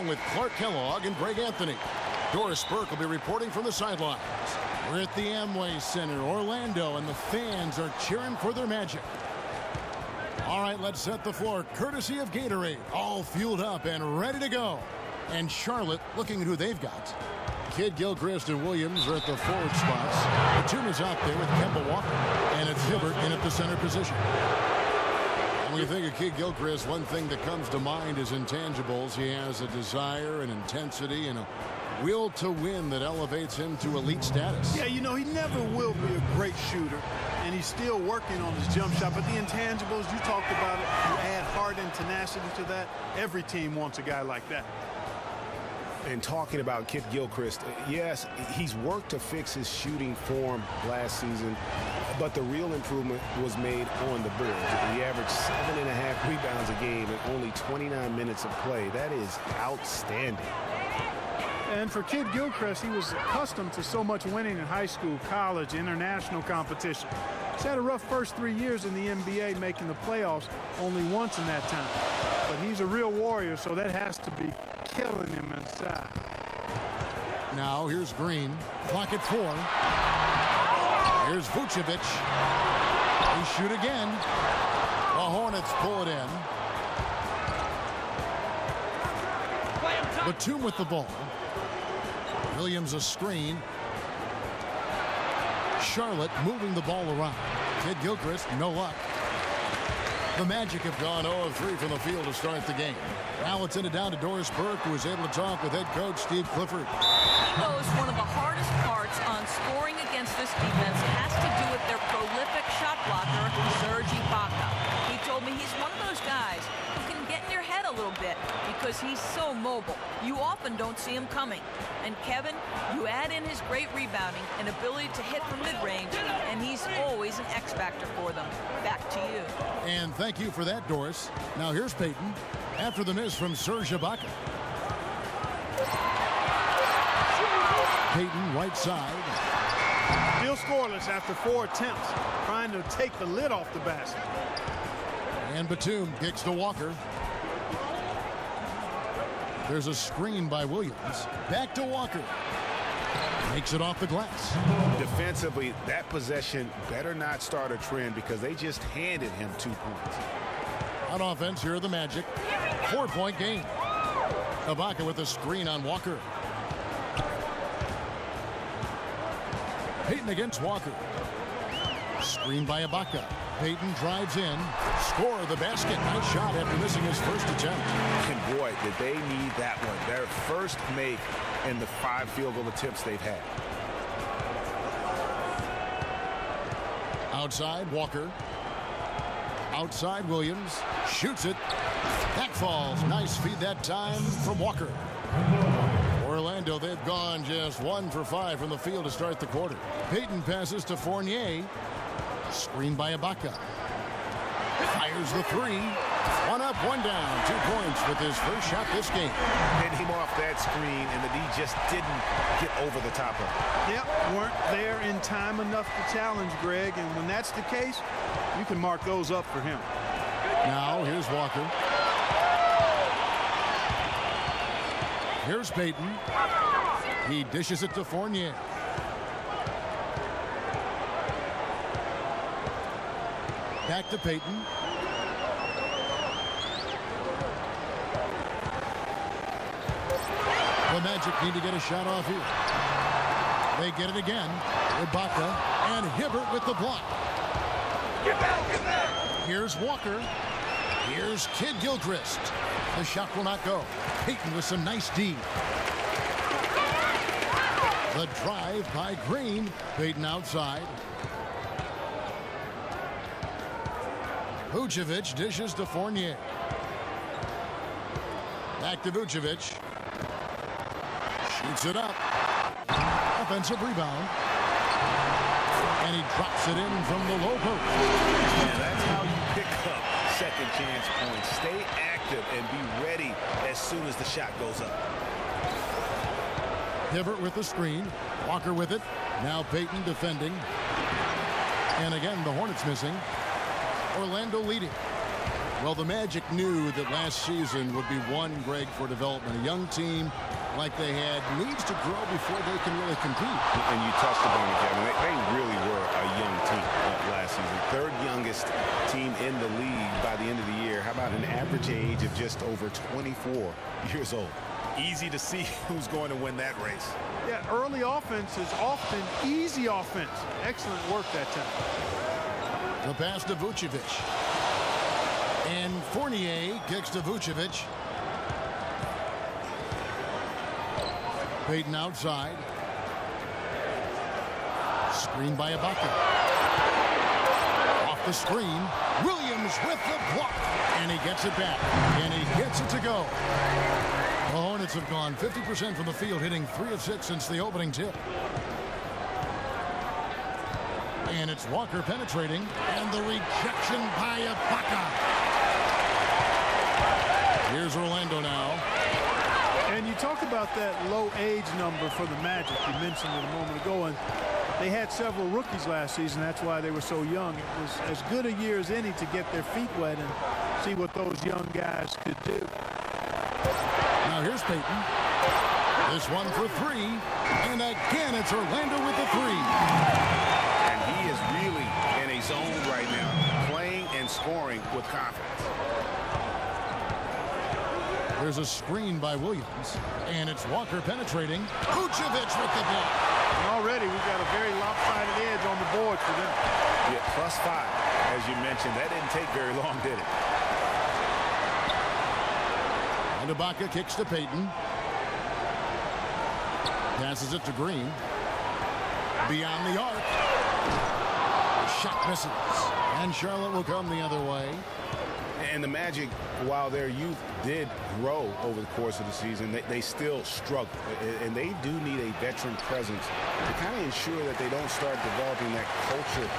along with Clark Kellogg and Greg Anthony. Doris Burke will be reporting from the sidelines. We're at the Amway Center, Orlando, and the fans are cheering for their Magic. All right, let's set the floor, courtesy of Gatorade. All fueled up and ready to go. And Charlotte looking at who they've got. Kidd Gilchrist and Williams are at the forward spots. Batum is out there with Kemba Walker. And it's Hibbert in at the center position. And when you think of Kidd Gilchrist, one thing that comes to mind is intangibles. He has a desire and intensity and a will to win that elevates him to elite status. Yeah, you know, he never will be a great shooter, and he's still working on his jump shot. But the intangibles, you talked about it, you add heart and tenacity to that. Every team wants a guy like that. And talking about Kidd Gilchrist, yes, he's worked to fix his shooting form last season, but the real improvement was made on the board. He averaged 7.5 rebounds a game in only 29 minutes of play. That is outstanding. And for Kidd Gilchrist, he was accustomed to so much winning in high school, college, international competition. He's had a rough first 3 years in the NBA, making the playoffs only once in that time. But he's a real warrior, so that has to be killing him inside. Now here's Green. Clock at 4. Here's Vucevic. They shoot again. The Hornets pull it in. Batum with the ball. Williams a screen. Charlotte moving the ball around. Kidd Gilchrist, no luck. The Magic have gone 0 of 3 from the field to start the game. Now it's in it down to Doris Burke, who is able to talk with head coach Steve Clifford. He knows one of the hardest parts on scoring against this defense has to do with their prolific shot blocker, Serge Ibaka. He told me he's one of those guys who can get in your head a little bit because he's so mobile. You often don't see him coming. And Kevin, you add in his great rebounding and ability to hit from mid-range, and he's always an X-factor for them. Back to you. And thank you for that, Doris. Now here's Payton after the miss from Serge Ibaka. Payton, right side. Still scoreless after 4 attempts, trying to take the lid off the basket. And Batum kicks to Walker. There's a screen by Williams. Back to Walker. Makes it off the glass. Defensively, that possession better not start a trend because they just handed him 2 points. On offense, here are the Magic. 4-point game. Ibaka with a screen on Walker. Payton against Walker. Screen by Ibaka. Payton drives in. Score the basket. Nice shot after missing his first attempt. And boy, did they need that one. Their first make in the 5 field goal attempts they've had. Outside, Walker. Outside, Williams. Shoots it. That falls. Nice feed that time from Walker. Orlando, they've gone just 1 for 5 from the field to start the quarter. Payton passes to Fournier. Screen by Ibaka. Fires the 3. 1 up, 1 down. 2 points with his first shot this game. Hit him off that screen, and the D just didn't get over the top of him. Yep, weren't there in time enough to challenge Greg, and when that's the case, you can mark those up for him. Now, here's Walker. Here's Payton. He dishes it to Fournier. Back to Payton. The Magic need to get a shot off here. They get it again. Ibaka and Hibbert with the block. Get back! Here's Walker. Here's Kidd Gilchrist. The shot will not go. Payton with some nice D. The drive by Green. Payton outside. Vucevic dishes to Fournier. Back to Vucevic. Shoots it up. Offensive rebound. And he drops it in from the low post. Yeah, that's how you pick up second chance points. Stay active and be ready as soon as the shot goes up. Hibbert with the screen. Walker with it. Now Payton defending. And again, the Hornets missing. Orlando leading. Well, the Magic knew that last season would be one, Greg, for development. A young team like they had needs to grow before they can really compete. And you touched upon it, Kevin. They really were a young team last season. Third youngest team in the league by the end of the year. How about an average age of just over 24 years old? Easy to see who's going to win that race. Yeah, early offense is often easy offense. Excellent work that time. The pass to Vucevic. And Fournier kicks to Vucevic. Payton outside. Screen by Ibaka. Off the screen. Williams with the block. And he gets it back. And he gets it to go. The Hornets have gone 50% from the field, hitting 3 of 6 since the opening tip. And it's Walker penetrating. And the rejection by Ibaka. Here's Orlando now. And you talk about that low age number for the Magic. You mentioned it a moment ago, and they had several rookies last season. That's why they were so young. It was as good a year as any to get their feet wet and see what those young guys could do. Now here's Payton. This one for 3. And again, it's Orlando with the 3. And he is really in a zone right now, playing and scoring with confidence. There's a screen by Williams, and it's Walker penetrating. Vucevic with the block. And already we've got a very lopsided edge on the board for them. Yeah, +5, as you mentioned. That didn't take very long, did it? And Ibaka kicks to Payton. Passes it to Green. Beyond the arc. The shot misses. And Charlotte will come the other way. And the Magic, while their youth did grow over the course of the season, they still struggle. And they do need a veteran presence to kind of ensure that they don't start developing that culture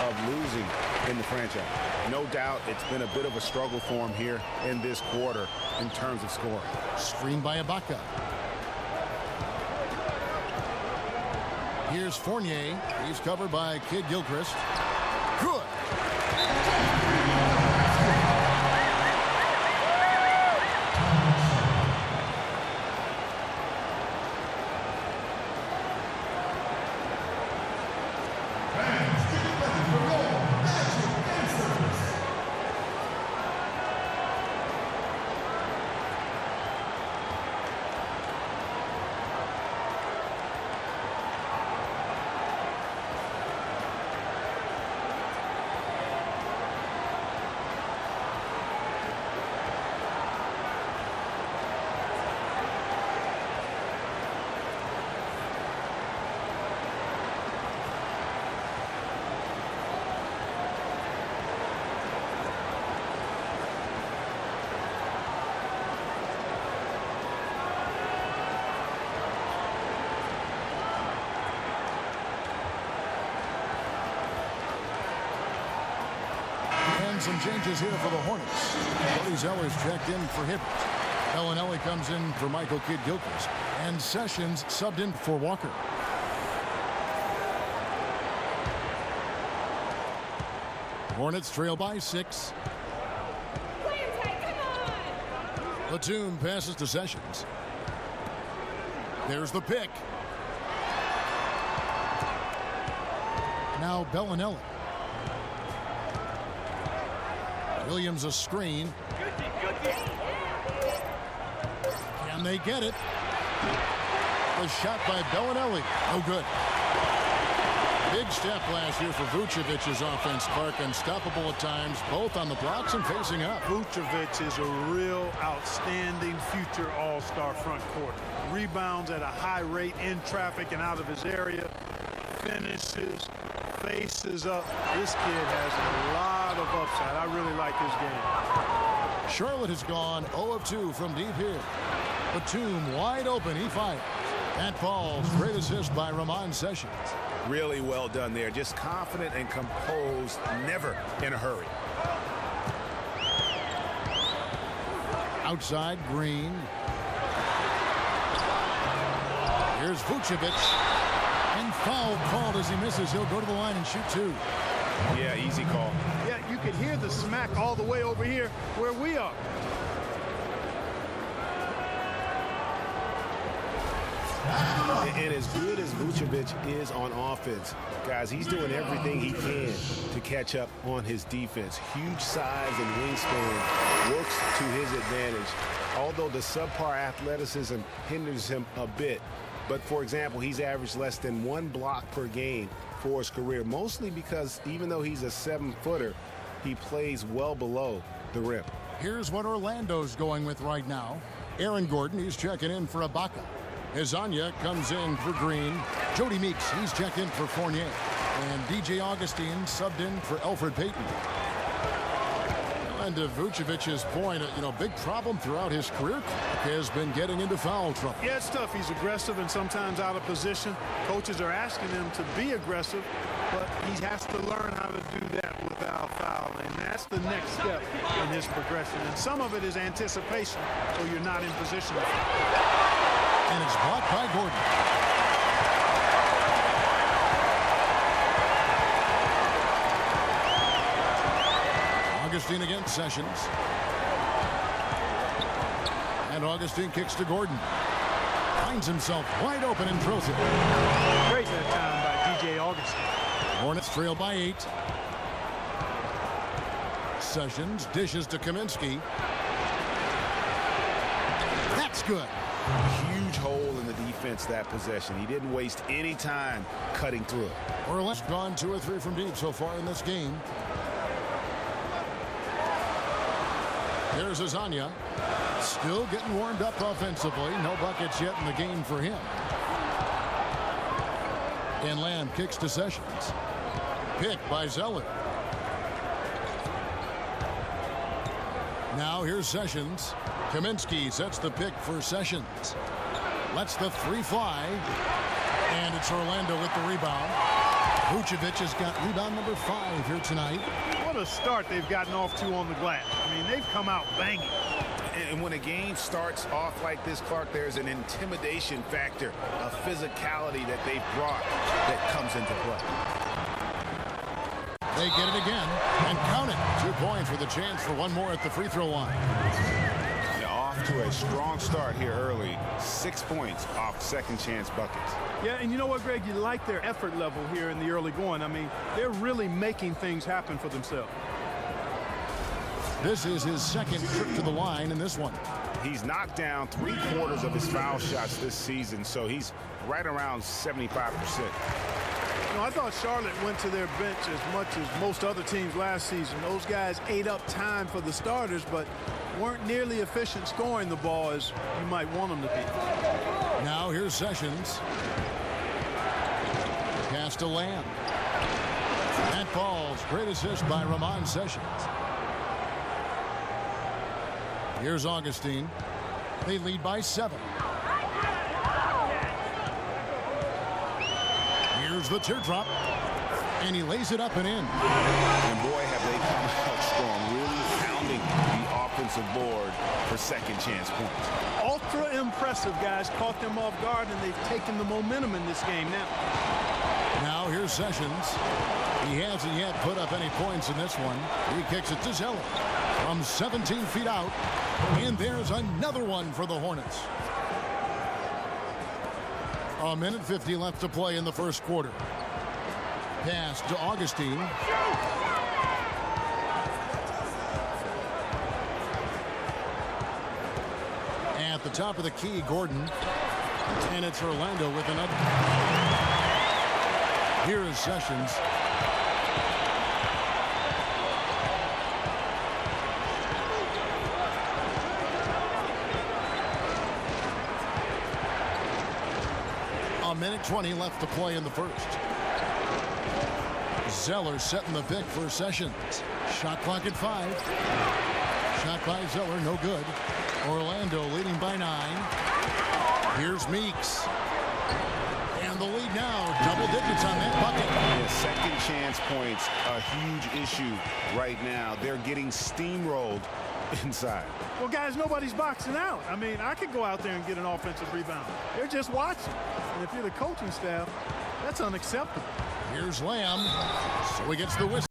of losing in the franchise. No doubt it's been a bit of a struggle for them here in this quarter in terms of scoring. Screen by Ibaka. Here's Fournier. He's covered by Kid Gilchrist. Good. Some changes here for the Hornets. Cody Zeller's checked in for Hibbert. Bellinelli comes in for Michael Kidd-Gilchrist. And Sessions subbed in for Walker. Hornets trail by 6. Batum passes to Sessions. There's the pick. Now Bellinelli. Williams a screen. Can they get it? The shot by Bellinelli. No good. Big step last year for Vucevic's offense, Clark. Unstoppable at times, both on the blocks and facing up. Vucevic is a real outstanding future all-star front court. Rebounds at a high rate in traffic and out of his area. Finishes. Faces up. This kid has a lot of upside. I really like his game. Charlotte has gone 0 of 2 from deep here. Batum wide open. He fires. That falls. Great assist by Ramon Sessions. Really well done there. Just confident and composed. Never in a hurry. Outside, Green. Here's Vucevic. And foul called as he misses. He'll go to the line and shoot 2. Yeah, easy call. Yeah, you could hear the smack all the way over here where we are. And as good as Vucevic is on offense, guys, he's doing everything he can to catch up on his defense. Huge size and wingspan works to his advantage, although the subpar athleticism hinders him a bit. But, for example, he's averaged less than 1 block per game for his career, mostly because even though he's a 7-footer, he plays well below the rim. Here's what Orlando's going with right now. Aaron Gordon, he's checking in for Ibaka. Hezonja comes in for Green. Jody Meeks, he's checked in for Fournier. And DJ Augustine subbed in for Elfrid Payton. And to Vucevic's point, big problem throughout his career has been getting into foul trouble. Yeah, it's tough. He's aggressive and sometimes out of position. Coaches are asking him to be aggressive, but he has to learn how to do that without fouling. And that's the next step in his progression. And some of it is anticipation, so you're not in position. And it's blocked by Gordon. Augustine against Sessions. And Augustine kicks to Gordon. Finds himself wide open and drills it. Great that time by DJ Augustine. Hornets trail by 8. Sessions dishes to Kaminsky. That's good. Huge hole in the defense that possession. He didn't waste any time cutting through it. Orlando's gone 2 or 3 from deep so far in this game. There's Hezonja. Still getting warmed up offensively. No buckets yet in the game for him. And Lamb kicks to Sessions. Pick by Zeller. Now here's Sessions. Kaminsky sets the pick for Sessions. Lets the 3 fly. And it's Orlando with the rebound. Vucevic has got rebound number 5 here tonight. What a start they've gotten off to on the glass. I mean, they've come out banging. And when a game starts off like this, Clark, there's an intimidation factor, a physicality that they've brought that comes into play. They get it again and count it. 2 points with a chance for one more at the free throw line. Off to a strong start here early. 6 points off second chance buckets. Yeah, and you know what, Greg? You like their effort level here in the early going. I mean, they're really making things happen for themselves. This is his second trip to the line in this one. He's knocked down 3/4 of his foul shots this season, so he's right around 75%. I thought Charlotte went to their bench as much as most other teams last season. Those guys ate up time for the starters, but weren't nearly efficient scoring the ball as you might want them to be. Now here's Sessions. Pass to Lamb. That falls. Great assist by Ramon Sessions. Here's Augustine. They lead by 7. Here's the teardrop. And he lays it up and in. And boy, have they come out strong, really pounding the offensive board for second chance points. Ultra impressive, guys. Caught them off guard, and they've taken the momentum in this game now. Now here's Sessions. He hasn't yet put up any points in this one. He kicks it to Zeller from 17 feet out. And there's another one for the Hornets. A minute 50 left to play in the first quarter. Pass to Augustine. At the top of the key, Gordon. And it's Orlando with another. Here is Sessions. A minute 20 left to play in the first. Zeller setting the pick for Sessions. Shot clock at 5. Shot by Zeller, no good. Orlando leading by 9. Here's Meeks. And the lead now, double digits on that bucket. Yeah, second chance points, a huge issue right now. They're getting steamrolled inside. Well, guys, nobody's boxing out. I mean, I could go out there and get an offensive rebound. They're just watching. And if you're the coaching staff, that's unacceptable. Here's Lamb. So he gets the whistle.